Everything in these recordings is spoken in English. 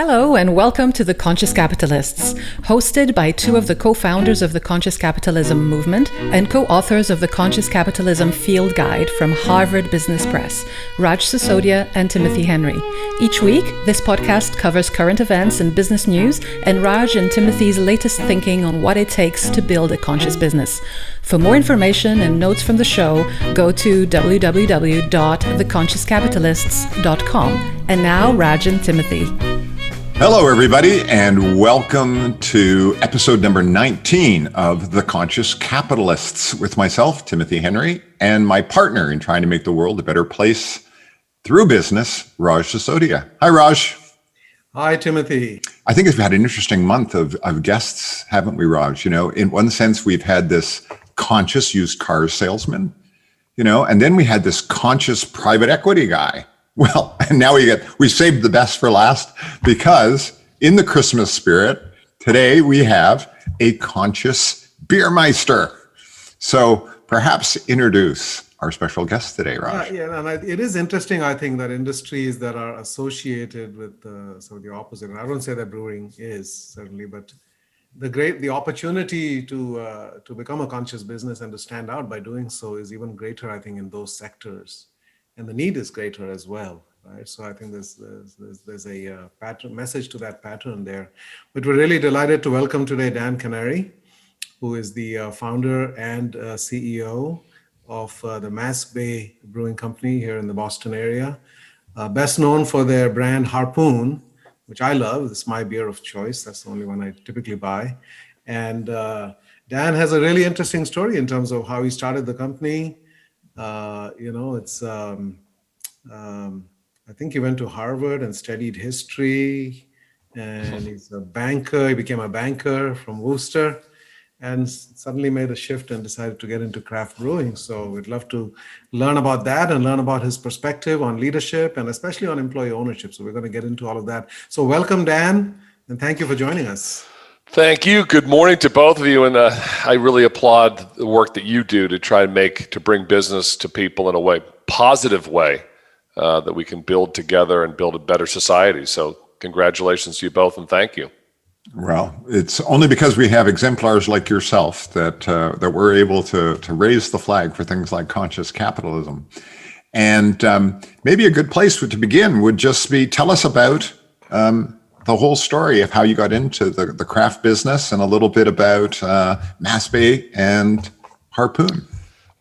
Hello and welcome to The Conscious Capitalists, hosted by two of the co-founders of the Conscious Capitalism movement and co-authors of the Conscious Capitalism Field Guide from Harvard Business Press, Raj Sisodia and Timothy Henry. Each week, this podcast covers current events and business news and Raj and Timothy's latest thinking on what it takes to build a conscious business. For more information and notes from the show, go to www.theconsciouscapitalists.com. And now, Raj and Timothy. Hello, everybody, and welcome to episode number 19 of The Conscious Capitalists with myself, Timothy Henry, and my partner in trying to make the world a better place through business, Raj Sisodia. Hi, Raj. Hi, Timothy. I think we've had an interesting month of guests, haven't we, Raj? You know, in one sense, we've had this conscious used car salesman, and then we had this conscious private equity guy. Well, and now we saved the best for last because in the Christmas spirit, today we have a conscious Beer Meister. So perhaps introduce our special guest today, Raj. It is interesting, I think, that industries that are associated with sort of the opposite, and I don't say that brewing is, certainly, but the opportunity to become a conscious business and to stand out by doing so is even greater, I think, in those sectors. And the need is greater as well, right? So I think there's a pattern message to that pattern there. But we're really delighted to welcome today Dan Kenary, who is the founder and CEO of the Mass Bay Brewing Company here in the Boston area. Best known for their brand Harpoon, which I love. It's my beer of choice. That's the only one I typically buy. And Dan has a really interesting story in terms of how he started the company. I think he went to Harvard and studied history, and he's a banker. He became a banker from Worcester and suddenly made a shift and decided to get into craft brewing. So we'd love to learn about that and learn about his perspective on leadership and especially on employee ownership. So we're going to get into all of that. So welcome, Dan, and thank you for joining us. Thank you. Good morning to both of you, and I really applaud the work that you do to try and to bring business to people in a positive way that we can build together and build a better society. So congratulations to you both, and thank you. Well, it's only because we have exemplars like yourself that we're able to raise the flag for things like conscious capitalism. And maybe a good place to begin would just be tell us about the whole story of how you got into the craft business and a little bit about Mass Bay and Harpoon.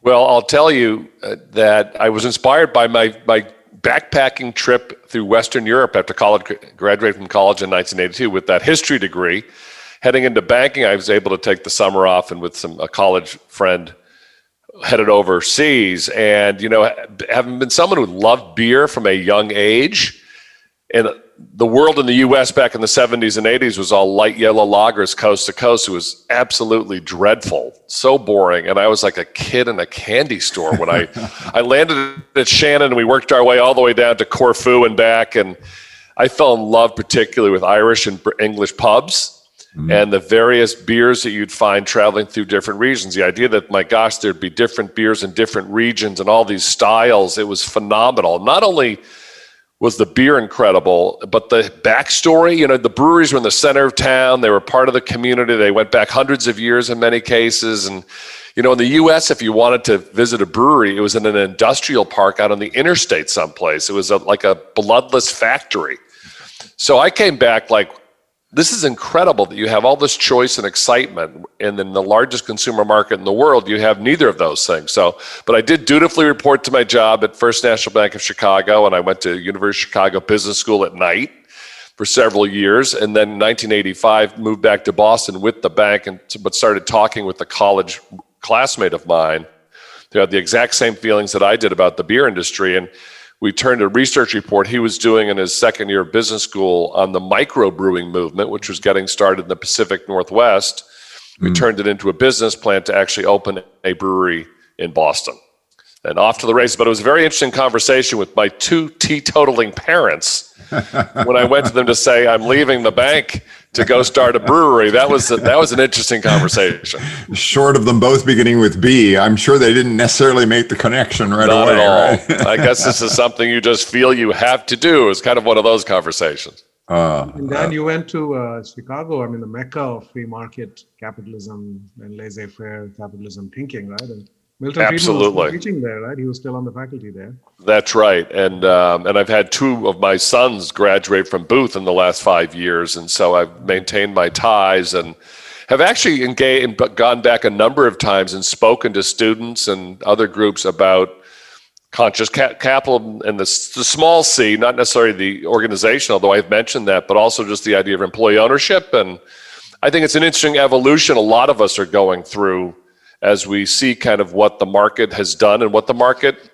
Well, I'll tell you that I was inspired by my backpacking trip through Western Europe after college, graduated from college in 1982 with that history degree. Heading into banking, I was able to take the summer off and with a college friend headed overseas. And, having been someone who loved beer from a young age, and the world in the U.S. back in the 70s and 80s was all light yellow lagers coast to coast. It was absolutely dreadful, so boring. And I was like a kid in a candy store when I landed at Shannon, and we worked our way all the way down to Corfu and back. And I fell in love particularly with Irish and English pubs and the various beers that you'd find traveling through different regions. The idea that, my gosh, there'd be different beers in different regions and all these styles, it was phenomenal. Not only was the beer incredible, but the backstory, the breweries were in the center of town. They were part of the community. They went back hundreds of years in many cases. And, in the U.S., if you wanted to visit a brewery, it was in an industrial park out on the interstate someplace. It was like a bloodless factory. So I came back like, this is incredible that you have all this choice and excitement, and in the largest consumer market in the world, you have neither of those things. But I did dutifully report to my job at First National Bank of Chicago, and I went to University of Chicago Business School at night for several years, and then in 1985 moved back to Boston with the bank, but started talking with a college classmate of mine who had the exact same feelings that I did about the beer industry. And we turned a research report he was doing in his second year of business school on the microbrewing movement, which was getting started in the Pacific Northwest. We turned it into a business plan to actually open a brewery in Boston. And off to the races. But it was a very interesting conversation with my two teetotaling parents when I went to them to say, I'm leaving the bank to go start a brewery. That was an interesting conversation. Short of them both beginning with B, I'm sure they didn't necessarily make the connection right away. Not at all. Right? I guess this is something you just feel you have to do. It's kind of one of those conversations. And Dan, you went to Chicago, I mean, the mecca of free market capitalism and laissez-faire capitalism thinking, right? And Milton Friedman was Absolutely. still teaching there, right? He was still on the faculty there. That's right. And I've had two of my sons graduate from Booth in the last 5 years. And so I've maintained my ties and have actually engaged, but gone back a number of times and spoken to students and other groups about conscious capital and the small c, not necessarily the organization, although I've mentioned that, but also just the idea of employee ownership. And I think it's an interesting evolution a lot of us are going through as we see kind of what the market has done and what the market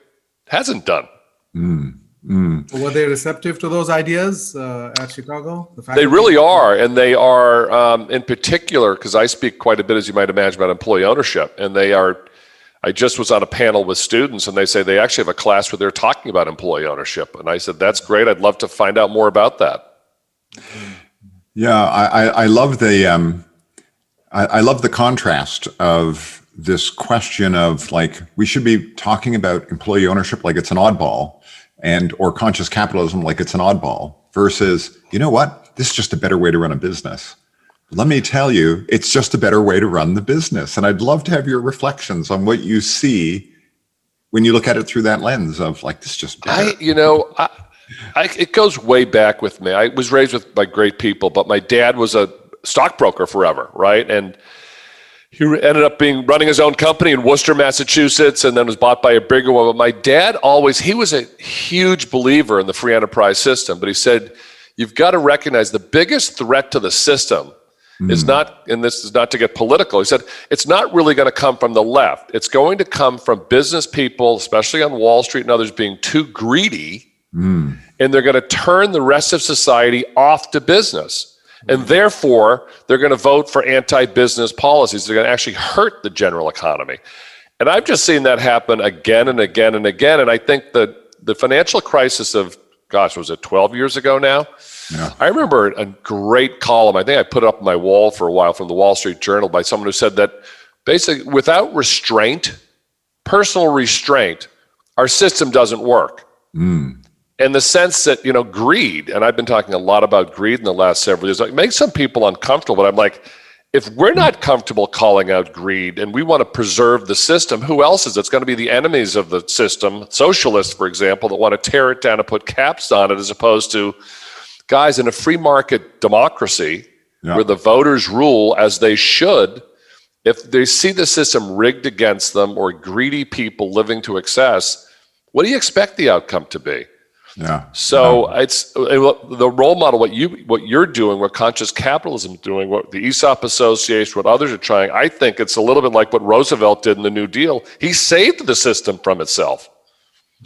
hasn't done. Were they receptive to those ideas at Chicago? They really are, and they are in particular, because I speak quite a bit, as you might imagine, about employee ownership, and they are. I just was on a panel with students, and they say they actually have a class where they're talking about employee ownership, and I said, that's great. I'd love to find out more about that. Yeah, I love the I love the contrast of this question of like we should be talking about employee ownership like it's an oddball, or conscious capitalism like it's an oddball, versus, you know what, this is just a better way to run a business. Let me tell you, it's just a better way to run the business. And I'd love to have your reflections on what you see when you look at it through that lens of like, this is just better. It goes way back with me. I was raised by great people, but my dad was a stockbroker forever, right? And he ended up running his own company in Worcester, Massachusetts, and then was bought by a bigger one. But my dad he was a huge believer in the free enterprise system, but he said, you've got to recognize the biggest threat to the system is not, and this is not to get political, he said, it's not really going to come from the left. It's going to come from business people, especially on Wall Street and others, being too greedy, and they're going to turn the rest of society off to business. And therefore, they're going to vote for anti-business policies. They're going to actually hurt the general economy. And I've just seen that happen again and again and again. And I think that the financial crisis of, was it 12 years ago now? Yeah. I remember a great column, I think I put it up on my wall for a while, from the Wall Street Journal, by someone who said that basically without restraint, personal restraint, our system doesn't work. In the sense that, greed, and I've been talking a lot about greed in the last several years, it makes some people uncomfortable, but I'm like, if we're not comfortable calling out greed and we want to preserve the system, who else is? It's going to be the enemies of the system, socialists, for example, that want to tear it down and put caps on it, as opposed to guys in a free market democracy where the voters rule as they should. If they see the system rigged against them or greedy people living to excess, what do you expect the outcome to be? Yeah. So it's the role model, what you're doing, what conscious capitalism is doing, what the ESOP Association, what others are trying. I think it's a little bit like what Roosevelt did in the New Deal. He saved the system from itself.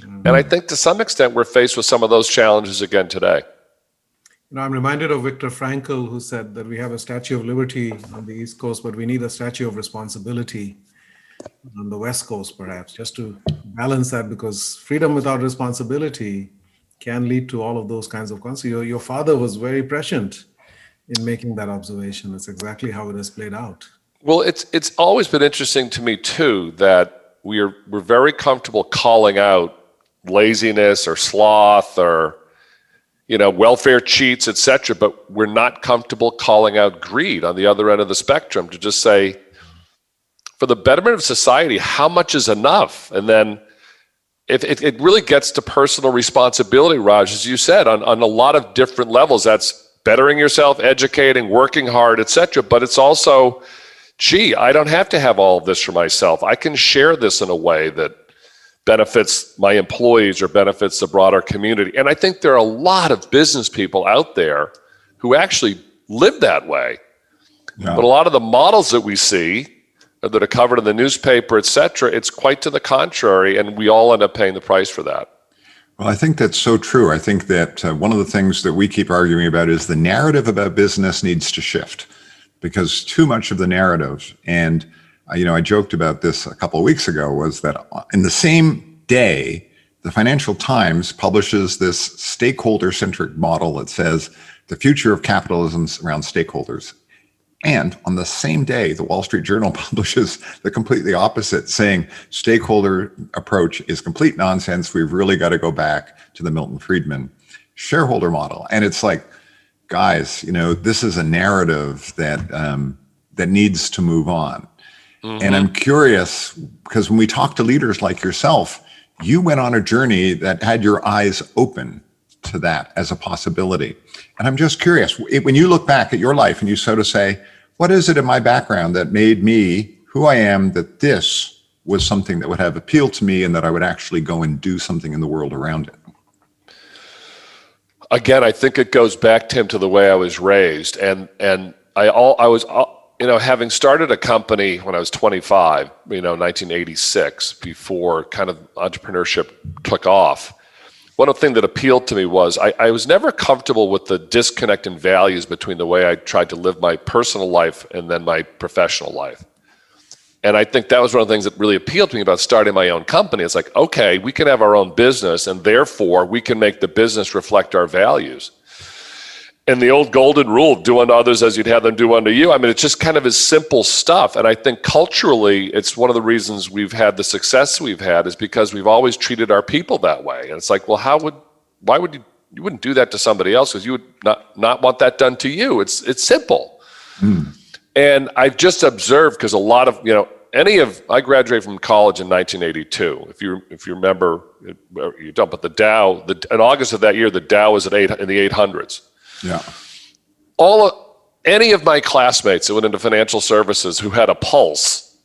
And I think to some extent we're faced with some of those challenges again today. I'm reminded of Viktor Frankl, who said that we have a Statue of Liberty on the East Coast, but we need a Statue of Responsibility on the West Coast, perhaps, just to balance that, because freedom without responsibility can lead to all of those kinds of consequences. Your father was very prescient in making that observation. That's exactly how it has played out. Well, it's always been interesting to me too that we're very comfortable calling out laziness or sloth or welfare cheats, etc., but we're not comfortable calling out greed on the other end of the spectrum, to just say, for the betterment of society, how much is enough? And then it really gets to personal responsibility, Raj, as you said, on a lot of different levels. That's bettering yourself, educating, working hard, etc. But it's also, I don't have to have all of this for myself. I can share this in a way that benefits my employees or benefits the broader community. And I think there are a lot of business people out there who actually live that way. Yeah. But a lot of the models that we see that are covered in the newspaper, et cetera, it's quite to the contrary, and we all end up paying the price for that. Well, I think that's so true. I think that one of the things that we keep arguing about is the narrative about business needs to shift, because too much of the narrative, and I joked about this a couple of weeks ago, was that in the same day, the Financial Times publishes this stakeholder-centric model that says the future of capitalism is around stakeholders. And on the same day, the Wall Street Journal publishes the completely opposite, saying stakeholder approach is complete nonsense. We've really got to go back to the Milton Friedman shareholder model. And it's like, guys, this is a narrative that needs to move on. Mm-hmm. And I'm curious, because when we talk to leaders like yourself, you went on a journey that had your eyes open to that as a possibility. And I'm just curious, when you look back at your life and you sort of say, what is it in my background that made me who I am, that this was something that would have appealed to me and that I would actually go and do something in the world around it? Again, I think it goes back, Tim, to the way I was raised. And I was having started a company when I was 25, 1986, before kind of entrepreneurship took off. One thing that appealed to me was I was never comfortable with the disconnect in values between the way I tried to live my personal life and then my professional life. And I think that was one of the things that really appealed to me about starting my own company. It's like, okay, we can have our own business, and therefore we can make the business reflect our values. And the old golden rule, do unto others as you'd have them do unto you. I mean, it's just kind of as simple stuff. And I think culturally, it's one of the reasons we've had the success we've had is because we've always treated our people that way. And it's like, well, why would you wouldn't do that to somebody else because you would not want that done to you. It's simple. And I've just observed, because a lot of, I graduated from college in 1982. If you remember, you don't, but the Dow, in August of that year, the Dow was in the 800s. Yeah. Any of my classmates that went into financial services who had a pulse,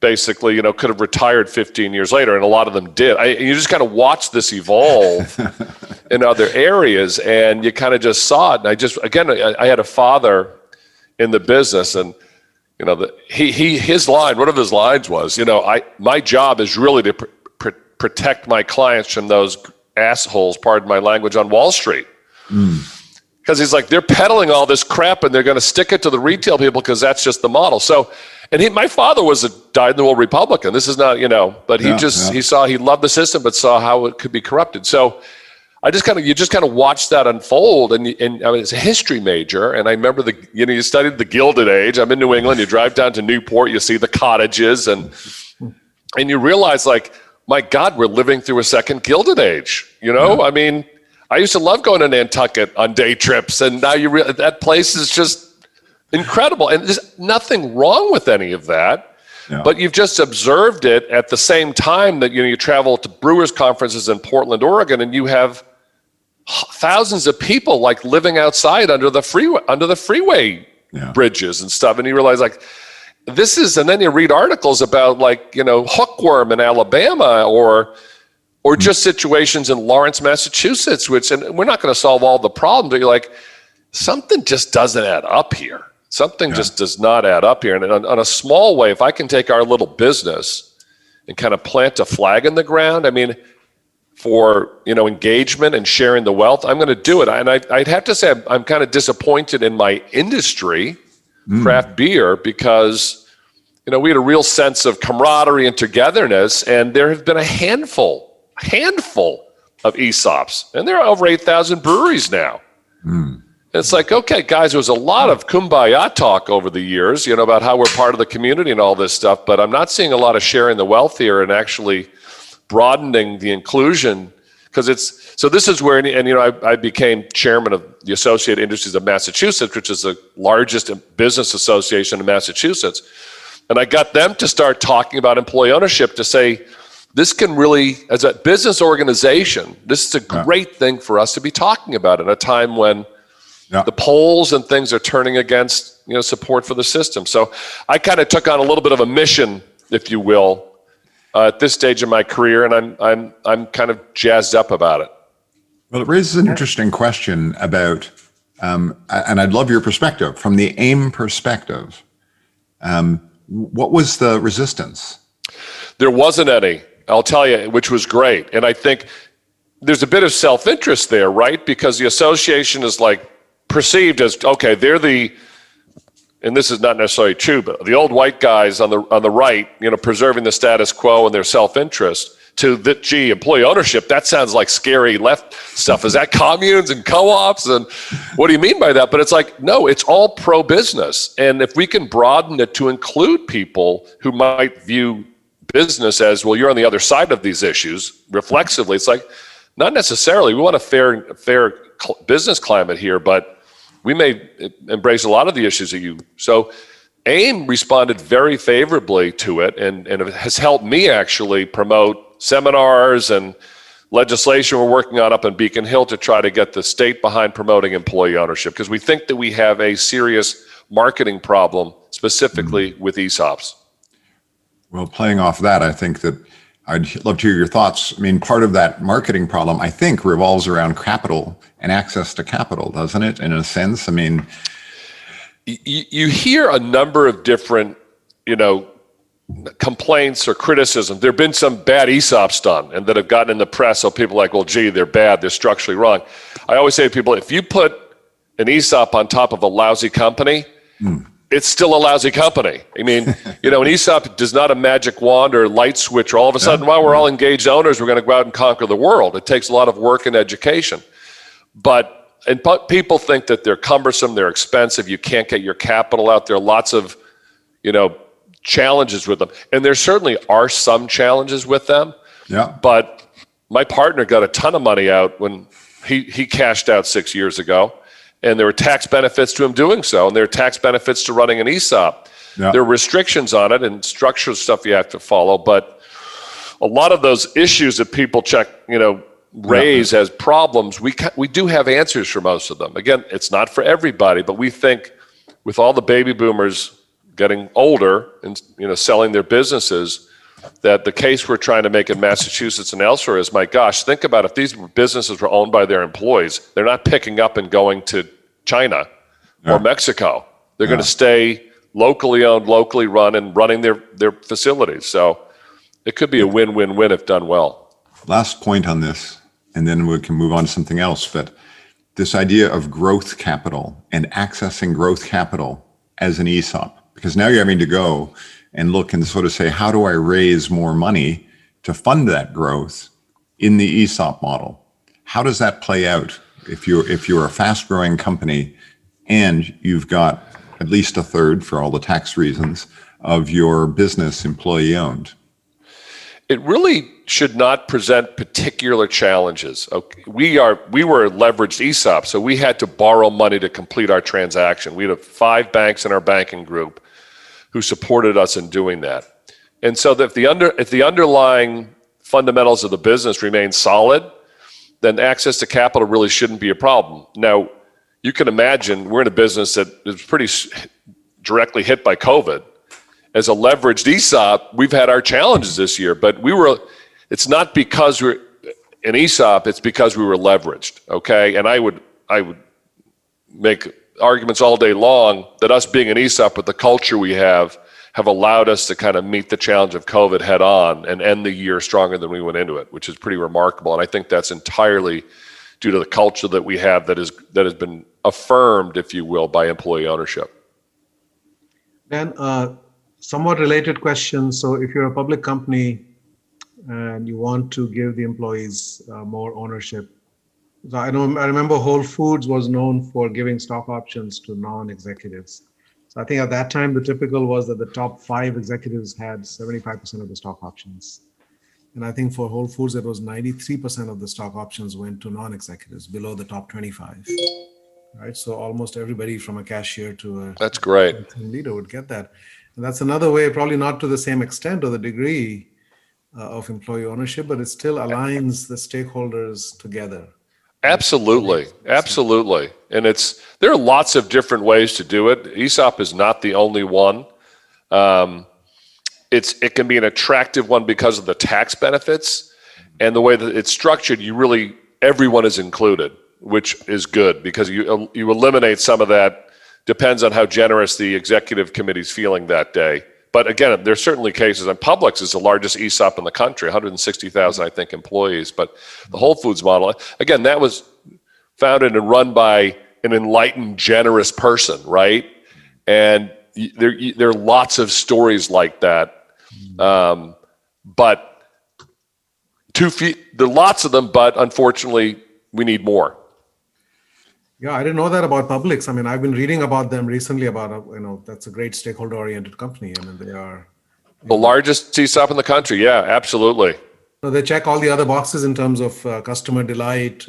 basically, could have retired 15 years later, and a lot of them did. You just kind of watched this evolve in other areas, and you kind of just saw it. And I had a father in the business, and his line, one of his lines was, my job is really to protect my clients from those assholes, pardon my language, on Wall Street. Because he's like, they're peddling all this crap and they're going to stick it to the retail people because that's just the model. So, and my father was a dyed-in-the-wool Republican. This is not, but he loved the system, but saw how it could be corrupted. So you just kind of watch that unfold. And I mean, it's a history major. And I remember you studied the Gilded Age. I'm in New England. You drive down to Newport, you see the cottages, and you realize, like, my God, we're living through a second Gilded Age. I mean, I used to love going to Nantucket on day trips, and now that place is just incredible. And there's nothing wrong with any of that, but you've just observed it at the same time that you travel to brewers conferences in Portland, Oregon, and you have thousands of people like living outside under the freeway bridges and stuff, and you realize, like, this is, and then you read articles about, like, hookworm in Alabama or just situations in Lawrence, Massachusetts, and we're not going to solve all the problems, but you're like, something just doesn't add up here. Something just does not add up here. And on a small way, if I can take our little business and kind of plant a flag in the ground, I mean, for, engagement and sharing the wealth, I'm going to do it. And I'd have to say I'm kind of disappointed in my industry, craft beer, because, we had a real sense of camaraderie and togetherness, and there have been a handful of ESOPs, and there are over 8,000 breweries now. And it's like, okay, guys, there was a lot of kumbaya talk over the years, about how we're part of the community and all this stuff, but I'm not seeing a lot of sharing the wealth here and actually broadening the inclusion, because this is where, I became chairman of the Associated Industries of Massachusetts, which is the largest business association in Massachusetts. And I got them to start talking about employee ownership, to say, this can really, as a business organization, this is a great thing for us to be talking about at a time when the polls and things are turning against, support for the system. So I kind of took on a little bit of a mission, if you will, at this stage of my career, and I'm kind of jazzed up about it. Well, it raises an interesting question about, and I'd love your perspective from the AIM perspective. What was the resistance? There wasn't any. I'll tell you, which was great. And I think there's a bit of self-interest there, right? Because the association is like perceived as, okay, they're and this is not necessarily true, but the old white guys on the right, preserving the status quo and their self-interest, to employee ownership, that sounds like scary left stuff. Is that communes and co-ops? And what do you mean by that? But it's like, no, it's all pro-business. And if we can broaden it to include people who might view business as, well, you're on the other side of these issues, reflexively, it's like, not necessarily. We want a fair business climate here, but we may embrace a lot of the issues that you. So AIM responded very favorably to it, and it has helped me actually promote seminars and legislation we're working on up in Beacon Hill to try to get the state behind promoting employee ownership, because we think that we have a serious marketing problem specifically with ESOPs. Well, playing off that, I think that I'd love to hear your thoughts. I mean, part of that marketing problem, I think, revolves around capital and access to capital, doesn't it? In a sense, I mean, you hear a number of different, complaints or criticism. There have been some bad ESOPs done and that have gotten in the press. So people are like, well, gee, they're bad. They're structurally wrong. I always say to people, if you put an ESOP on top of a lousy company, it's still a lousy company. I mean, an ESOP does not a magic wand or light switch, or all of a sudden, while we're all engaged owners, we're going to go out and conquer the world. It takes a lot of work and education. But people think that they're cumbersome, they're expensive, you can't get your capital out. There are lots of, challenges with them. And there certainly are some challenges with them. Yeah. But my partner got a ton of money out when he cashed out 6 years ago. And there were tax benefits to him doing so, and there are tax benefits to running an ESOP. Yeah. There are restrictions on it and structural stuff you have to follow, but a lot of those issues that people raise as problems, we do have answers for most of them. Again, it's not for everybody, but we think with all the baby boomers getting older and selling their businesses, that the case we're trying to make in Massachusetts and elsewhere is, my gosh, think about if these businesses were owned by their employees, they're not picking up and going to China or Mexico. They're going to stay locally owned, locally run, and running their facilities. So it could be a win-win-win if done well. Last point on this, and then we can move on to something else, but this idea of growth capital and accessing growth capital as an ESOP, because now you're having to go and look and sort of say, how do I raise more money to fund that growth in the ESOP model? How does that play out if you're a fast growing company and you've got at least a third, for all the tax reasons, of your business employee owned? It really should not present particular challenges. Okay. We were a leveraged ESOP, so we had to borrow money to complete our transaction. We had 5 banks in our banking group who supported us in doing that. And so if the underlying fundamentals of the business remain solid, then access to capital really shouldn't be a problem. Now, you can imagine we're in a business that is pretty directly hit by COVID. As a leveraged ESOP, we've had our challenges this year, but it's not because we're an ESOP, it's because we were leveraged, okay? And I would make arguments all day long that us being an ESOP with the culture we have allowed us to kind of meet the challenge of COVID head on and end the year stronger than we went into it, which is pretty remarkable. And I think that's entirely due to the culture that we have that has been affirmed, if you will, by employee ownership. Dan, somewhat related question. So if you're a public company and you want to give the employees more ownership, so I remember Whole Foods was known for giving stock options to non-executives. So I think at that time, the typical was that the top 5 executives had 75% of the stock options. And I think for Whole Foods, it was 93% of the stock options went to non-executives below the top 25. Right. So almost everybody from a cashier to that's great leader would get that. And that's another way, probably not to the same extent or the degree of employee ownership, but it still aligns the stakeholders together. Absolutely. And there are lots of different ways to do it. ESOP is not the only one. It can be an attractive one because of the tax benefits and the way that it's structured. Everyone is included, which is good because you eliminate some of that. Depends on how generous the executive committee's feeling that day. But again, there's certainly cases, and Publix is the largest ESOP in the country, 160,000, I think, employees. But the Whole Foods model, again, that was founded and run by an enlightened, generous person, right? And there are lots of stories like that. But there are lots of them, but unfortunately, we need more. Yeah, I didn't know that about Publix. I mean, I've been reading about them recently about, that's a great stakeholder-oriented company. I mean, they are the largest ESOP in the country. Yeah, absolutely. So they check all the other boxes in terms of customer delight,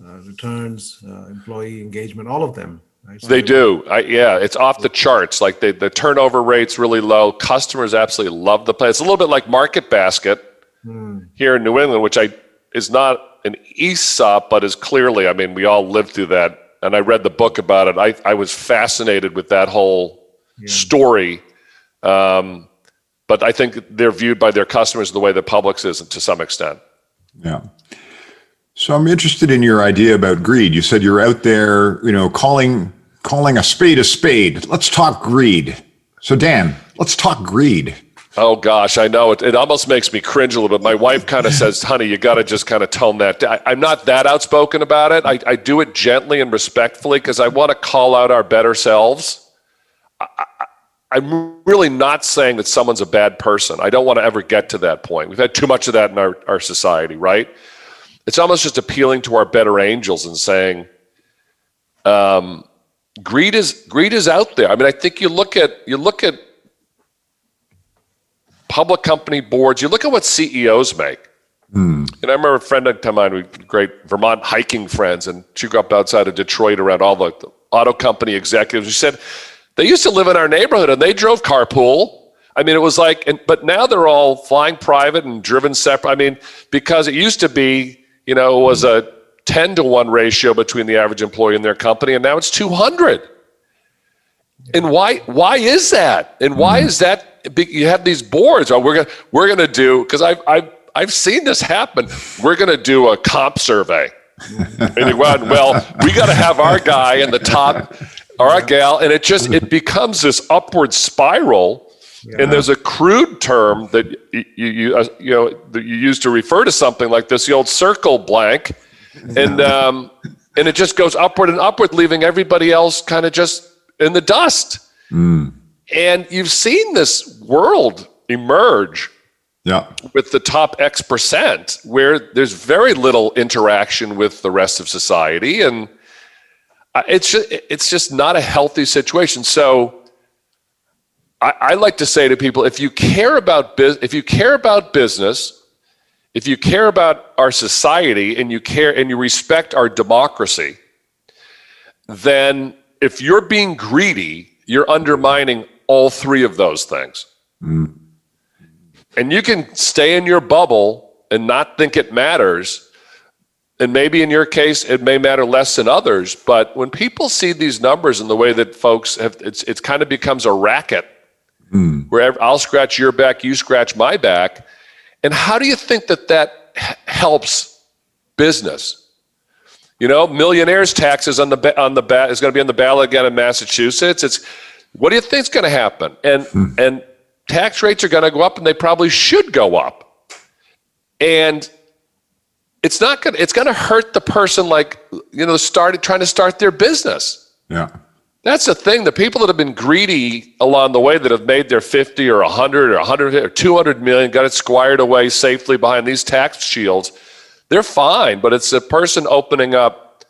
returns, employee engagement, all of them. Right? So They do. Yeah, it's off the charts. Like the turnover rate's really low. Customers absolutely love the place. It's a little bit like Market Basket here in New England, which is not an ESOP, but is clearly, I mean, we all lived through that. And I read the book about it. I was fascinated with that whole story. But I think they're viewed by their customers the way the Publix is to some extent. Yeah. So I'm interested in your idea about greed. You said you're out there, calling a spade a spade. Let's talk greed. So Dan, let's talk greed. Oh gosh, I know it almost makes me cringe a little bit. My wife kind of says, honey, you got to just kind of tone that down. I'm not that outspoken about it. I do it gently and respectfully because I want to call out our better selves. I'm really not saying that someone's a bad person. I don't want to ever get to that point. We've had too much of that in our society, right? It's almost just appealing to our better angels and saying, greed is out there. I mean, I think you look at public company boards, you look at what CEOs make. And I remember a friend of mine, we great Vermont hiking friends, and she grew up outside of Detroit around all the auto company executives. She said they used to live in our neighborhood and they drove carpool. I mean, it was like, but now they're all flying private and driven separate. I mean, because it used to be, it was a 10-to-1 ratio between the average employee and their company, and now it's 200. And why is that? And why is that? You have these boards. Oh, we're gonna do, because I've seen this happen. We're gonna do a comp survey. And well, we got to have our guy in the top, or our gal, and it becomes this upward spiral. Yeah. And there's a crude term that you use to refer to something like this, the old circle blank, and it just goes upward and upward, leaving everybody else kind of just in the dust. And you've seen this world emerge with the top X%, where there's very little interaction with the rest of society, and it's just not a healthy situation. So I like to say to people, if you care about business, if you care about our society, and you respect our democracy, then if you're being greedy, you're undermining all three of those things. And you can stay in your bubble and not think it matters. And maybe in your case, it may matter less than others. But when people see these numbers and the way that folks have, it kind of becomes a racket where I'll scratch your back, you scratch my back. And how do you think that helps business? Millionaires taxes on the is going to be on the ballot again in Massachusetts. What do you think is going to happen? And tax rates are going to go up, and they probably should go up. And it's going to hurt the person, trying to start their business. Yeah. That's the thing. The people that have been greedy along the way, that have made their 50 or 100 or 100 or 200 million, got it squired away safely behind these tax shields, they're fine. But it's a person opening up,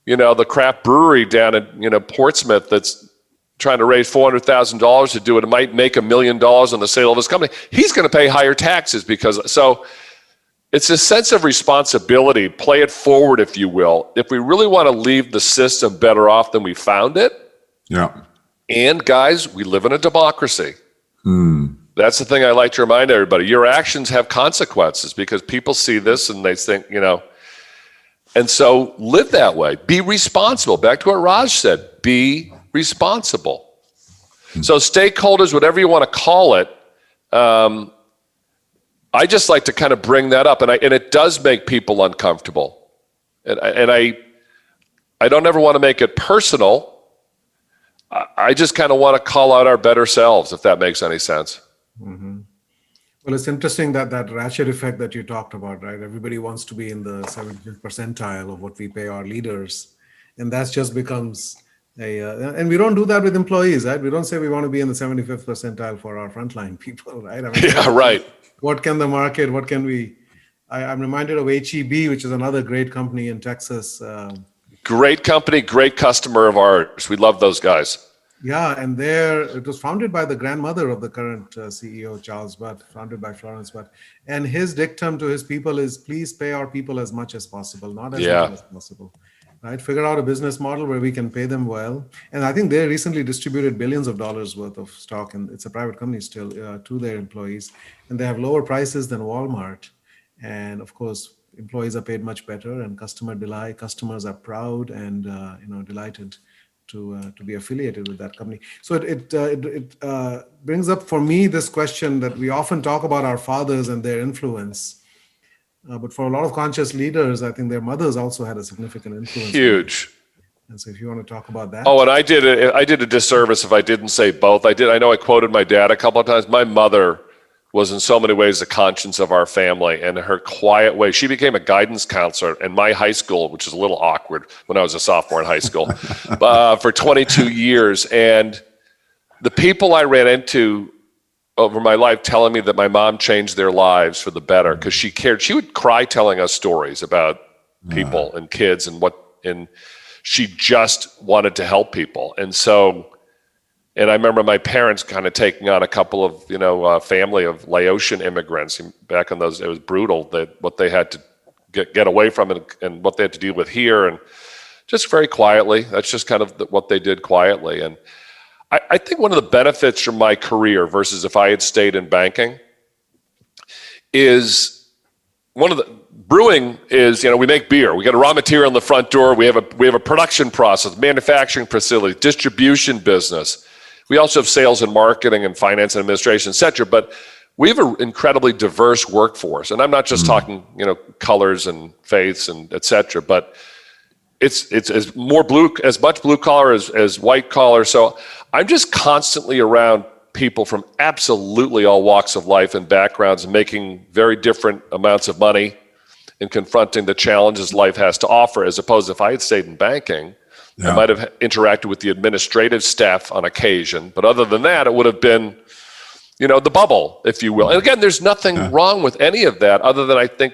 the craft brewery down in, Portsmouth that's trying to raise $400,000 to do it. It might make $1 million on the sale of his company. He's going to pay higher taxes so it's a sense of responsibility. Play it forward, if you will. If we really want to leave the system better off than we found it. Yeah. And guys, we live in a democracy. That's the thing I like to remind everybody. Your actions have consequences, because people see this and they think, and so live that way. Be responsible. Back to what Raj said, be responsible. So stakeholders, whatever you want to call it, I just like to kind of bring that up, and it does make people uncomfortable. And I don't ever want to make it personal. I just kind of want to call out our better selves, if that makes any sense. Well, it's interesting that ratchet effect that you talked about, right? Everybody wants to be in the 70th percentile of what we pay our leaders. And that just becomes and we don't do that with employees, right? We don't say we want to be in the 75th percentile for our frontline people, right? Right. What can the market, what can we, I'm reminded of HEB, which is another great company in Texas. Great company, great customer of ours. We love those guys. Yeah, and there it was founded by the grandmother of the current CEO, Charles Butt, founded by Florence Butt. And his dictum to his people is, please pay our people as much as possible, not as Yeah. little as possible. Right? Figure out a business model where we can pay them well. And I think they recently distributed billions of dollars worth of stock, and it's a private company still, to their employees. And they have lower prices than Walmart. And of course, employees are paid much better, and customers are proud and delighted to be affiliated with that company. So it brings up for me this question that we often talk about our fathers and their influence, but for a lot of conscious leaders, I think their mothers also had a significant influence. Huge. And so, if you want to talk about that. Oh, and I did a disservice if I didn't say both. I know I quoted my dad a couple of times. My mother was in so many ways the conscience of our family, and her quiet way. She became a guidance counselor in my high school, which is a little awkward when I was a sophomore in high school, for 22 years. And the people I ran into over my life telling me that my mom changed their lives for the better because she cared. She would cry telling us stories about people and kids and she just wanted to help people. And I remember my parents kind of taking on a couple of, family of Laotian immigrants. Back in those, it was brutal what they had to get away from and what they had to deal with here. And just very quietly, that's just kind of what they did quietly. And I think one of the benefits from my career versus if I had stayed in banking is brewing is, we make beer. We got a raw material in the front door. We have a production process, manufacturing facility, distribution business. We also have sales and marketing and finance and administration, et cetera, but we have an incredibly diverse workforce. And I'm not just talking, colors and faiths and et cetera, but it's as much blue collar as white collar. So I'm just constantly around people from absolutely all walks of life and backgrounds and making very different amounts of money and confronting the challenges life has to offer, as opposed to if I had stayed in banking, I might have interacted with the administrative staff on occasion. But other than that, it would have been, the bubble, if you will. And again, there's nothing wrong with any of that other than I think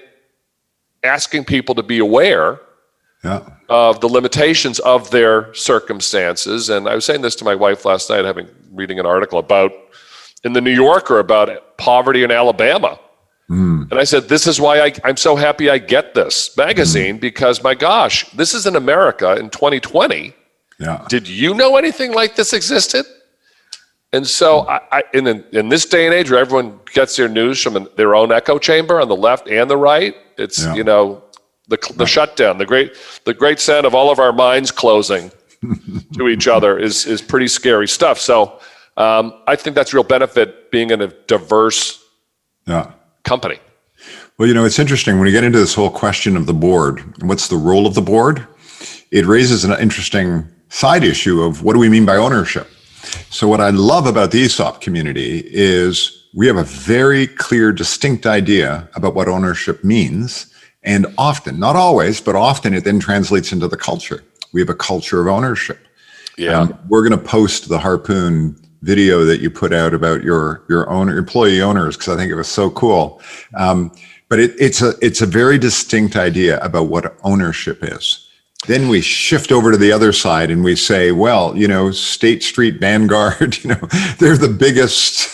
asking people to be aware of the limitations of their circumstances. And I was saying this to my wife last night, reading an article in the New Yorker about poverty in Alabama. And I said, this is why I'm so happy I get this magazine, because my gosh, this is in America in 2020. Yeah. Did you know anything like this existed? And so in this day and age where everyone gets their news from their own echo chamber on the left and the right, it's, the shutdown, the great sound of all of our minds closing to each other is pretty scary stuff. So I think that's real benefit being in a diverse company. Well, it's interesting when you get into this whole question of the board, what's the role of the board? It raises an interesting side issue of what do we mean by ownership? So what I love about the ESOP community is we have a very clear, distinct idea about what ownership means. And often, not always, but often it then translates into the culture. We have a culture of ownership. Yeah. We're going to post the Harpoon video that you put out about your employee owners, because I think it was so cool. But it's a very distinct idea about what ownership is. Then we shift over to the other side and we say, well, State Street, Vanguard, they're the biggest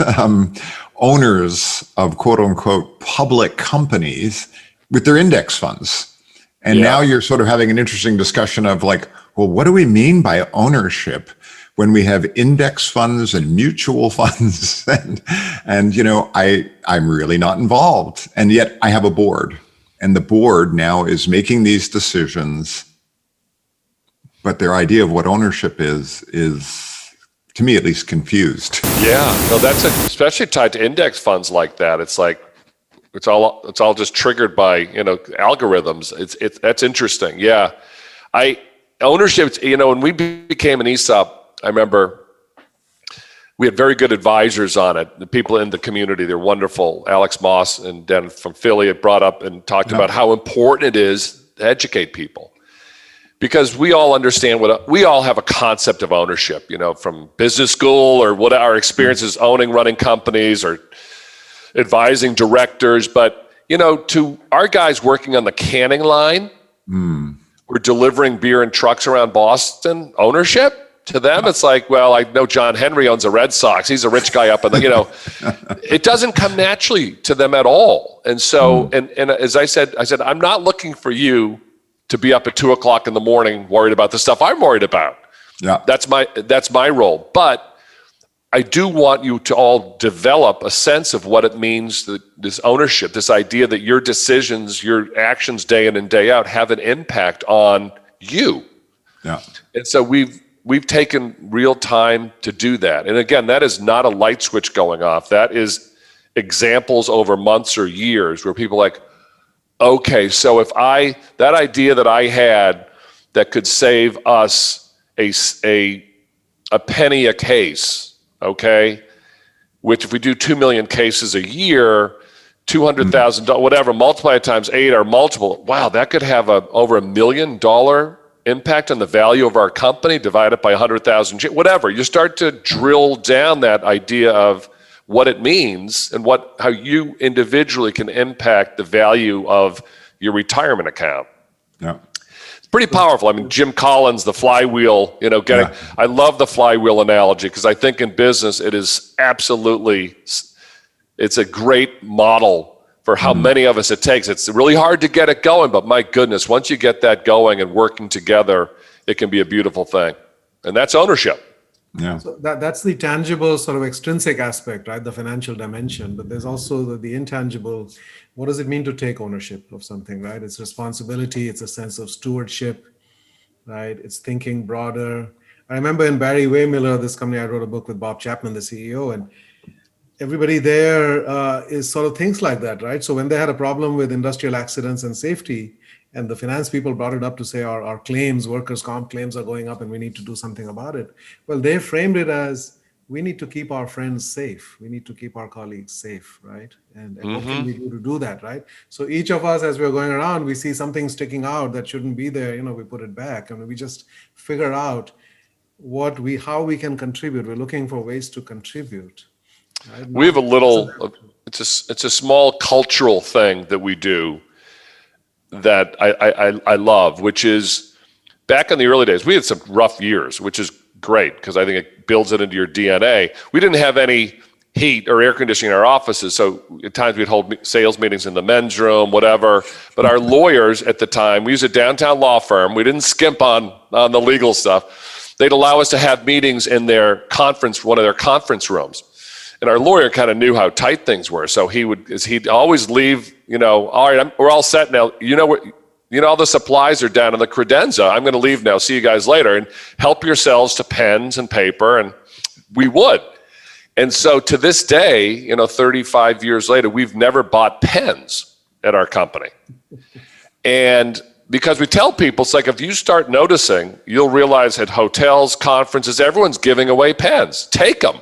owners of quote unquote public companies with their index funds. And now you're sort of having an interesting discussion of like, well, what do we mean by ownership when we have index funds and mutual funds and I'm really not involved. And yet I have a board, and the board now is making these decisions, but their idea of what ownership is to me at least confused. Yeah, no, that's especially tied to index funds like that. It's like, it's all just triggered by, algorithms. That's interesting. Yeah. Ownership, when we became an ESOP, I remember we had very good advisors on it. The people in the community, they're wonderful. Alex Moss and Dan from Philly had brought up and talked about how important it is to educate people. Because we all understand we all have a concept of ownership, from business school or what our experiences running companies or advising directors. But, to our guys working on the canning line, or delivering beer in trucks around Boston, ownership, To them, it's like, well, I know John Henry owns the Red Sox. He's a rich guy up in the, it doesn't come naturally to them at all. And so, and as I said, I'm not looking for you to be up at 2:00 in the morning worried about the stuff I'm worried about. Yeah. That's my role. But I do want you to all develop a sense of what it means, this ownership, this idea that your decisions, your actions day in and day out have an impact on you. Yeah. And so we've taken real time to do that. And again, that is not a light switch going off. That is examples over months or years where people are like, okay, so if that idea that I had that could save us a penny a case, okay, which if we do 2 million cases a year, $200,000, whatever, multiply it times 8 or multiple, wow, that could have over $1 million impact on the value of our company, divide it by 100,000, whatever. You start to drill down that idea of what it means and how you individually can impact the value of your retirement account. Yeah. It's pretty powerful. I mean, Jim Collins, the flywheel, I love the flywheel analogy because I think in business it is absolutely, it's a great model for how many of us it takes. It's really hard to get it going, but my goodness, once you get that going and working together, it can be a beautiful thing. And that's ownership. Yeah. So that's the tangible sort of extrinsic aspect, right? The financial dimension, but there's also the intangible. What does it mean to take ownership of something, right? It's responsibility. It's a sense of stewardship, right? It's thinking broader. I remember in Barry Waymiller, this company, I wrote a book with Bob Chapman, the CEO, and everybody there is sort of things like that, right? So when they had a problem with industrial accidents and safety, and the finance people brought it up to say our claims, workers' comp claims are going up and we need to do something about it. Well, they framed it as we need to keep our friends safe. We need to keep our colleagues safe, right? And what can we do to do that, right? So each of us, as we're going around, we see something sticking out that shouldn't be there, we put it back and we just figure out how we can contribute. We're looking for ways to contribute. Right? We have it's a small cultural thing that we do that I love, which is back in the early days, we had some rough years, which is great because I think it builds it into your DNA. We didn't have any heat or air conditioning in our offices, so at times we'd hold sales meetings in the men's room, whatever. But our lawyers at the time, we used a downtown law firm. We didn't skimp on the legal stuff. They'd allow us to have meetings in one of their conference rooms. And our lawyer kind of knew how tight things were. So he'd always leave, all right, we're all set now. All the supplies are down in the credenza. I'm going to leave now. See you guys later. And help yourselves to pens and paper. And we would. And so to this day, 35 years later, we've never bought pens at our company. And because we tell people, it's like if you start noticing, you'll realize at hotels, conferences, everyone's giving away pens. Take them.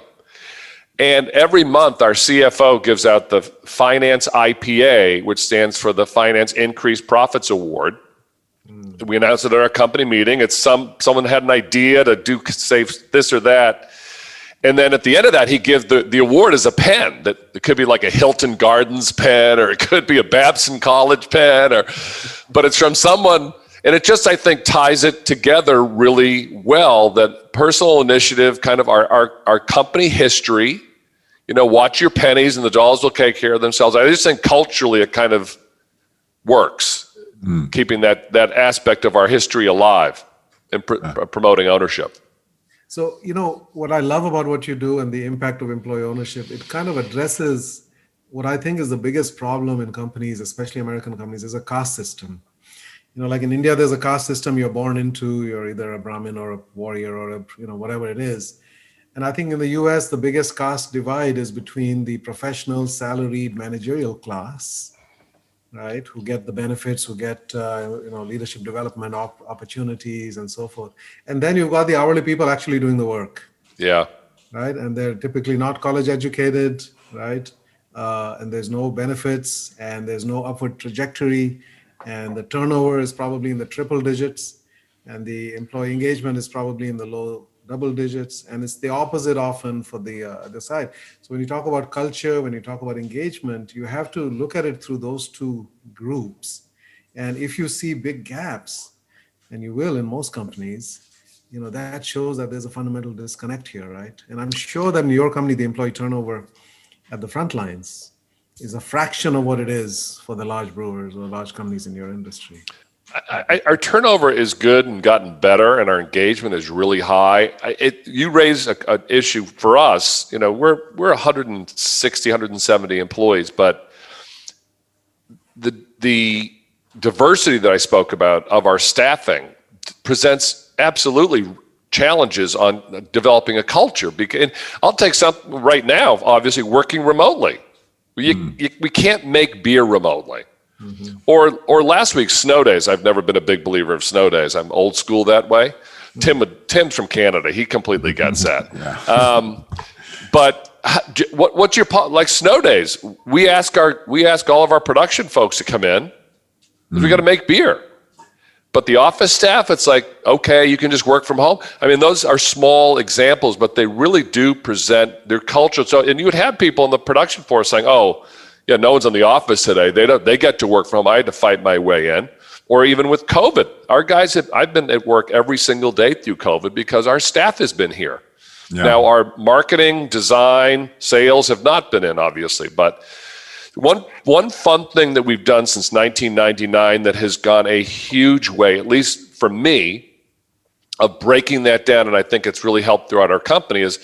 And every month, our CFO gives out the Finance IPA, which stands for the Finance Increased Profits Award. We announce it at our company meeting. It's someone had an idea to save this or that. And then at the end of that, he gives the award as a pen. That it could be like a Hilton Gardens pen, or it could be a Babson College pen, but it's from someone. And it just, I think, ties it together really well, that personal initiative, kind of our company history, watch your pennies and the dollars will take care of themselves. I just think culturally it kind of works, keeping that aspect of our history alive and promoting ownership. So, what I love about what you do and the impact of employee ownership, it kind of addresses what I think is the biggest problem in companies, especially American companies, is a caste system. Like in India, there's a caste system you're born into. You're either a Brahmin or a warrior or whatever it is. And I think in the US, the biggest caste divide is between the professional, salaried, managerial class, right, who get the benefits, who get leadership development opportunities and so forth. And then you've got the hourly people actually doing the work. Yeah. Right, and they're typically not college educated, right, and there's no benefits and there's no upward trajectory. And the turnover is probably in the triple digits, and the employee engagement is probably in the low double digits. And it's the opposite often for the other side. So when you talk about culture, when you talk about engagement, you have to look at it through those two groups. And if you see big gaps, and you will in most companies, that shows that there's a fundamental disconnect here, right? And I'm sure that in your company, the employee turnover at the front lines is a fraction of what it is for the large brewers or large companies in your industry. Our turnover is good and gotten better, and our engagement is really high. You raise an issue for us. We're 160, 170 employees, but the diversity that I spoke about of our staffing presents absolutely challenges on developing a culture. And I'll take something right now, obviously working remotely. We can't make beer remotely. Mm-hmm. Or last week's snow days. I've never been a big believer of snow days. I'm old school that way. Tim's from Canada. He completely gets that. Yeah. But what's your like snow days? We ask all of our production folks to come in. We got to make beer. But the office staff, it's like, okay, you can just work from home. I mean, those are small examples, but they really do present their culture. So, and you would have people in the production force saying, oh, yeah, no one's in the office today. They get to work from home. I had to fight my way in. Or even with COVID, our guys I've been at work every single day through COVID because our staff has been here. Yeah. Now, our marketing, design, sales have not been in, obviously, but one fun thing that we've done since 1999 that has gone a huge way, at least for me, of breaking that down, and I think it's really helped throughout our company, is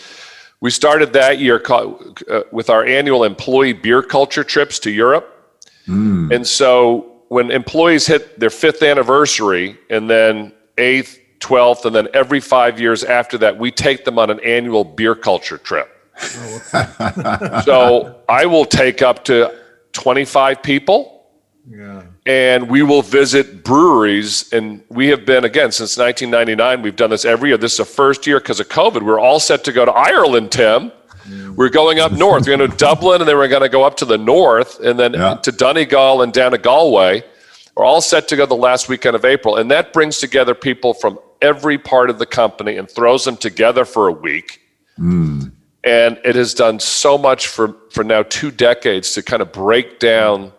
we started that year with our annual employee beer culture trips to Europe. And so when employees hit their 5th anniversary and then 8th, 12th, and then every 5 years after that, we take them on an annual beer culture trip. So I will take up to 25 people, and we will visit breweries. And we have been, again, since 1999, we've done this every year. This is the first year because of COVID. We're all set to go to Ireland, Tim. We're going up north. We're going to Dublin, and then we're going to go up to the north, and then to Donegal and down to Galway. We're all set to go the last weekend of April. And that brings together people from every part of the company and throws them together for a week. And it has done so much for now 2 decades to kind of break down.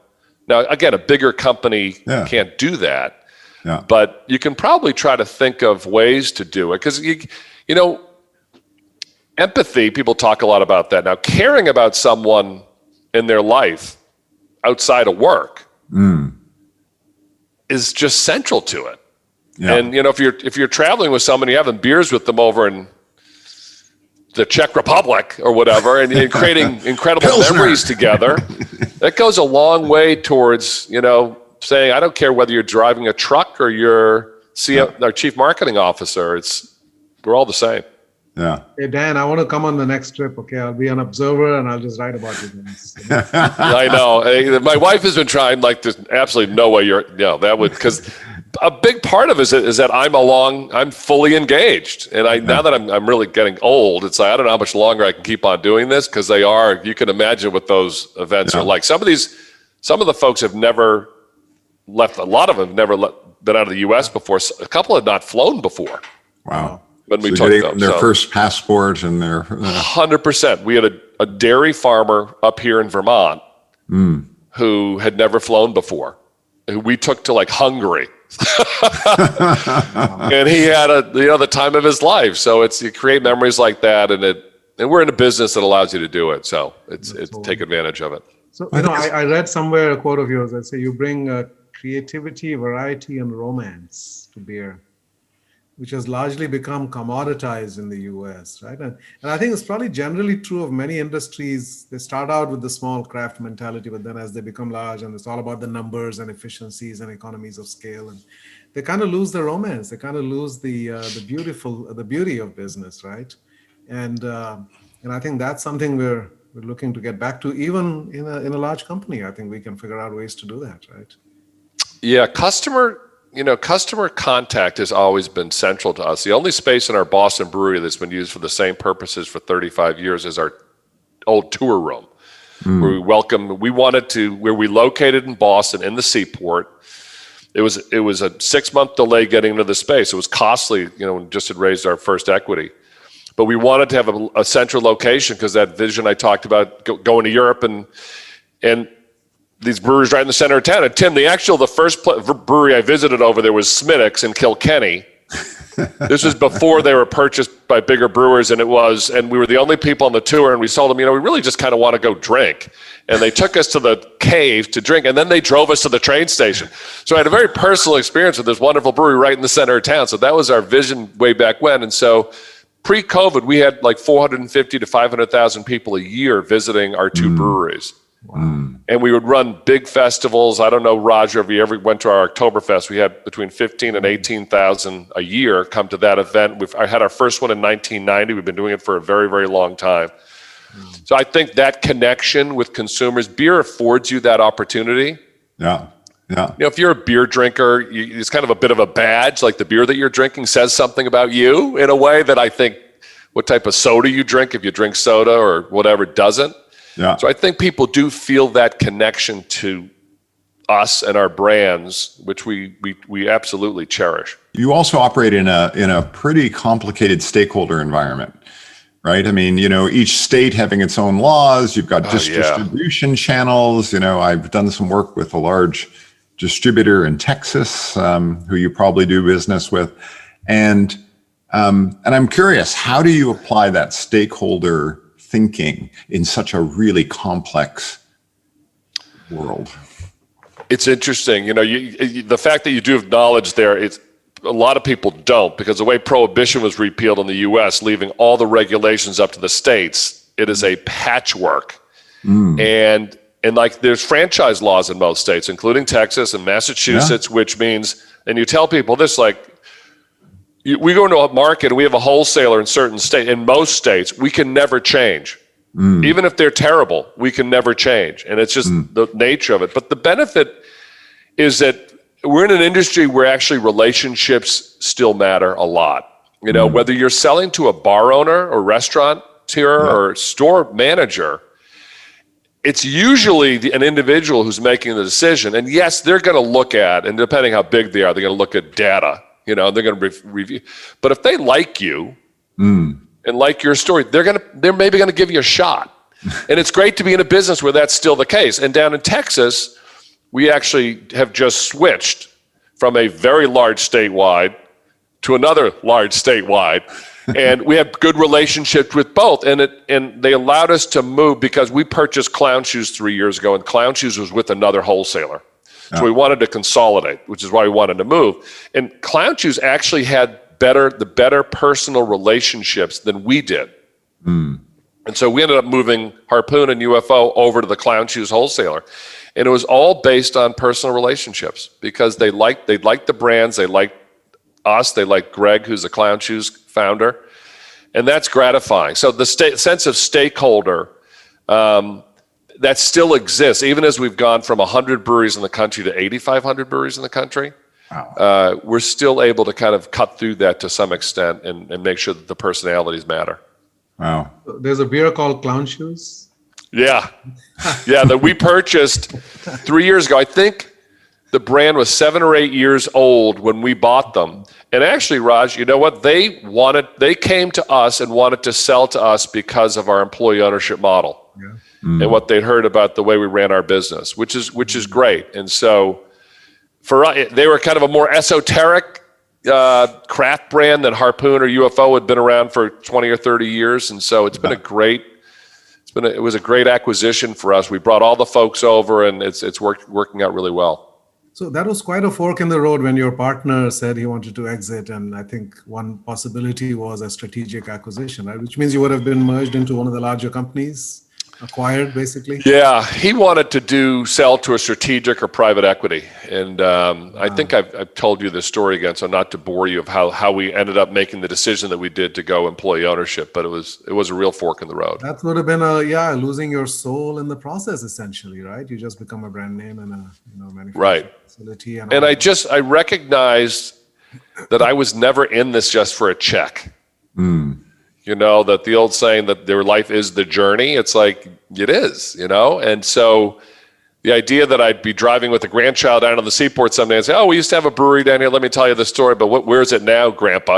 Now, again, a bigger company can't do that, but you can probably try to think of ways to do it. Because, empathy, people talk a lot about that. Now, caring about someone in their life outside of work is just central to it. Yeah. And, if you're traveling with someone, you're having beers with them over in the Czech Republic or whatever, and creating incredible memories together, that goes a long way towards, saying, I don't care whether you're driving a truck or you're our chief marketing officer. We're all the same. Yeah. Hey, Dan, I want to come on the next trip. Okay. I'll be an observer and I'll just write about you. I know. My wife has been trying, there's absolutely no way because a big part of it is that I'm fully engaged. And now that I'm really getting old, it's like, I don't know how much longer I can keep on doing this, because you can imagine what those events are like. Some of the folks have never left, a lot of them have never been out of the US before. A couple have not flown before. Wow. When we took them. Their first passport and their 100%. We had a dairy farmer up here in Vermont who had never flown before, who we took to Hungary. And he had the time of his life. So you create memories like that, and we're in a business that allows you to do it. So it's take advantage of it. So I read somewhere a quote of yours that say you bring creativity, variety, and romance to beer, which has largely become commoditized in the US, right? And I think it's probably generally true of many industries. They start out with the small craft mentality, but then as they become large, and it's all about the numbers and efficiencies and economies of scale, and they kind of lose the romance. They kind of lose the beauty of business, right? And I think that's something we're looking to get back to, even in a large company. I think we can figure out ways to do that, right? Yeah, customer contact has always been central to us. The only space in our Boston brewery that's been used for the same purposes for 35 years is our old tour room, where where we located in Boston in the seaport. It was a 6-month delay getting into the space. It was costly, just had raised our first equity. But we wanted to have a central location because that vision I talked about going to Europe and these breweries right in the center of town. And Tim, the first brewery I visited over there was Smithwick's in Kilkenny. This was before they were purchased by bigger brewers, and we were the only people on the tour, and we told them, we really just kind of want to go drink. And they took us to the cave to drink, and then they drove us to the train station. So I had a very personal experience with this wonderful brewery right in the center of town. So that was our vision way back when. And so pre-COVID, we had like 450 to 500,000 people a year visiting our two breweries. Wow. And we would run big festivals. I don't know, Roger, if you ever went to our Oktoberfest, we had between 15 and 18,000 a year come to that event. I had our first one in 1990. We've been doing it for a very, very long time. So I think that connection with consumers, beer affords you that opportunity. Yeah. If you're a beer drinker, it's kind of a bit of a badge, like the beer that you're drinking says something about you in a way that I think what type of soda you drink, if you drink soda or whatever, doesn't. Yeah. So I think people do feel that connection to us and our brands, which we absolutely cherish. You also operate in a pretty complicated stakeholder environment, right? I mean, each state having its own laws. You've got distribution channels. I've done some work with a large distributor in Texas, who you probably do business with, and I'm curious, how do you apply that stakeholder thinking in such a really complex world? It's interesting, the fact that you do have knowledge there. It's a lot of people don't, because the way prohibition was repealed in the U.S., leaving all the regulations up to the states, it is a patchwork. And like there's franchise laws in most states, including Texas and Massachusetts, which means, and you tell people this, like, we go into a market and we have a wholesaler in certain states, in most states, we can never change. Even if they're terrible, we can never change. And it's just the nature of it. But the benefit is that we're in an industry where actually relationships still matter a lot. Whether you're selling to a bar owner or restaurateur or store manager, it's usually an individual who's making the decision. And yes, they're going to look at, and depending how big they are, they're going to look at data. They're going to review. But if they like you and like your story, they're maybe going to give you a shot. And it's great to be in a business where that's still the case. And down in Texas, we actually have just switched from a very large statewide to another large statewide. And we have good relationships with both. And they allowed us to move because we purchased Clown Shoes 3 years ago, and Clown Shoes was with another wholesaler. So we wanted to consolidate, which is why we wanted to move. And Clown Shoes actually had the better personal relationships than we did. And so we ended up moving Harpoon and UFO over to the Clown Shoes wholesaler. And it was all based on personal relationships, because they liked the brands, they liked us, they liked Greg, who's the Clown Shoes founder. And that's gratifying. So the sense of stakeholder, that still exists, even as we've gone from 100 breweries in the country to 8,500 breweries in the country. Wow. We're still able to kind of cut through that to some extent and make sure that the personalities matter. Wow. There's a beer called Clown Shoes. Yeah, that we purchased 3 years ago. I think the brand was 7 or 8 years old when we bought them. And actually, Raj, you know what? They came to us and wanted to sell to us because of our employee ownership model. Yeah. And what they'd heard about the way we ran our business, which is great. And so for us, they were kind of a more esoteric craft brand than Harpoon or UFO had been around for 20 or 30 years. And so it was a great acquisition for us. We brought all the folks over, and it's working out really well. So that was quite a fork in the road when your partner said he wanted to exit. And I think one possibility was a strategic acquisition, right? Which means you would have been merged into one of the larger companies. Acquired, basically? Yeah, he wanted to sell to a strategic or private equity. And I think I've told you this story again, so not to bore you, of how we ended up making the decision that we did to go employee ownership, but it was a real fork in the road. That would have been losing your soul in the process, essentially, right? You just become a brand name and a manufacturing facility. And I recognized that I was never in this just for a check. That the old saying that their life is the journey, it's like, it is, And so the idea that I'd be driving with a grandchild down on the seaport someday and say, oh, we used to have a brewery down here, let me tell you the story, but where is it now, Grandpa?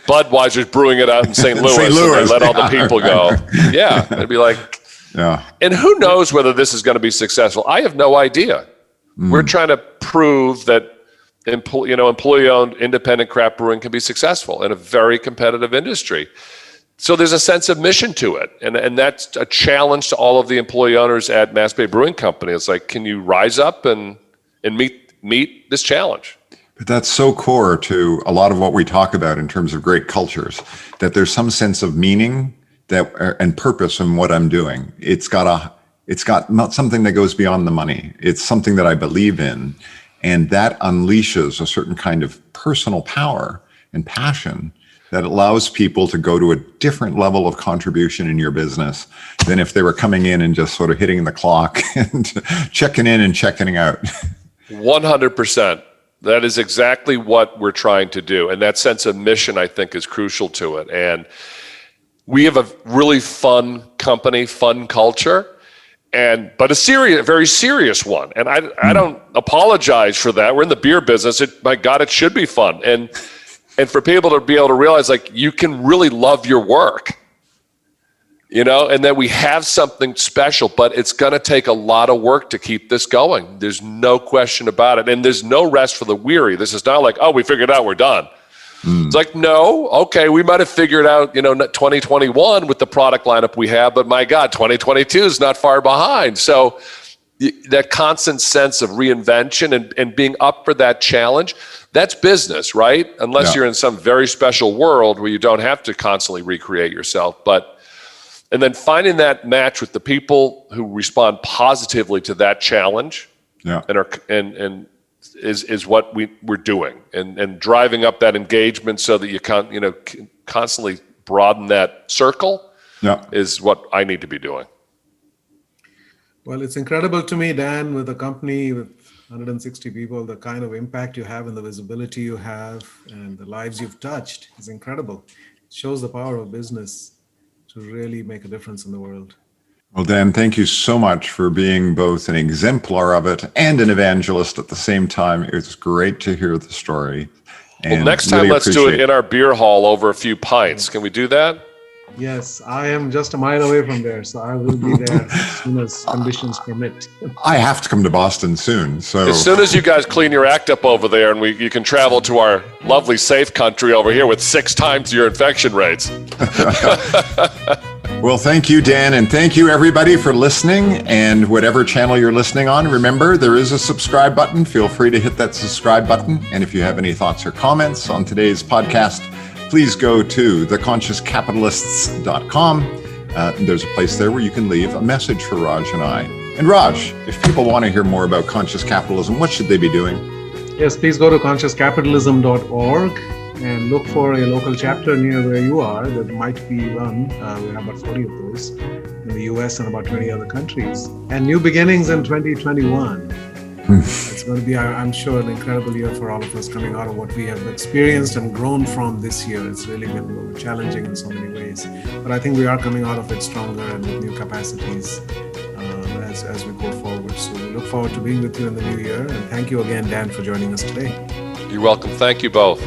Budweiser's brewing it out in St. Louis, and they let all the people go. Yeah, it'd be like, and who knows whether this is going to be successful? I have no idea. We're trying to prove that employee-owned independent craft brewing can be successful in a very competitive industry. So there's a sense of mission to it. And that's a challenge to all of the employee owners at Mass Bay Brewing Company. It's like, can you rise up and meet this challenge? But that's so core to a lot of what we talk about in terms of great cultures, that there's some sense of meaning and purpose in what I'm doing. It's got something that goes beyond the money. It's something that I believe in. And that unleashes a certain kind of personal power and passion that allows people to go to a different level of contribution in your business than if they were coming in and just sort of hitting the clock and checking in and checking out. 100%. That is exactly what we're trying to do. And that sense of mission, I think, is crucial to it. And we have a really fun company, fun culture, but a very serious one. And I don't apologize for that. We're in the beer business. My God, it should be fun. And for people to be able to realize, like, you can really love your work, and that we have something special, but it's going to take a lot of work to keep this going. There's no question about it. And there's no rest for the weary. This is not like, oh, we figured it out, we're done. It's like, no, okay, we might have figured out, 2021 with the product lineup we have, but my God, 2022 is not far behind. So that constant sense of reinvention and being up for that challenge, that's business, right? Unless you're in some very special world where you don't have to constantly recreate yourself. And then finding that match with the people who respond positively to that challenge, and is what we're doing, and driving up that engagement so that you constantly broaden that circle is what I need to be doing. Well, it's incredible to me, Dan, with a company with 160 people, the kind of impact you have and the visibility you have and the lives you've touched is incredible. It shows the power of business to really make a difference in the world. Well, Dan, thank you so much for being both an exemplar of it and an evangelist at the same time. It's great to hear the story. Well, next time, let's do it in our beer hall over a few pints. Can we do that? Yes, I am just a mile away from there, so I will be there as soon as conditions permit. I have to come to Boston soon, so as soon as you guys clean your act up over there, and you can travel to our lovely safe country over here with 6 times your infection rates. Well, thank you, Dan, and thank you, everybody, for listening. And whatever channel you're listening on, remember, there is a subscribe button. Feel free to hit that subscribe button. And if you have any thoughts or comments on today's podcast, please go to theconsciouscapitalists.com. There's a place there where you can leave a message for Raj and I. And Raj, if people want to hear more about conscious capitalism, what should they be doing? Yes, please go to consciouscapitalism.org and look for a local chapter near where you are that might be run. We have about 40 of those in the US and about 20 other countries. And new beginnings in 2021. It's going to be, I'm sure, an incredible year for all of us, coming out of what we have experienced and grown from this year. It's really been challenging in so many ways. But I think we are coming out of it stronger and with new capacities as we go forward. So we look forward to being with you in the new year. And thank you again, Dan, for joining us today. You're welcome. Thank you both.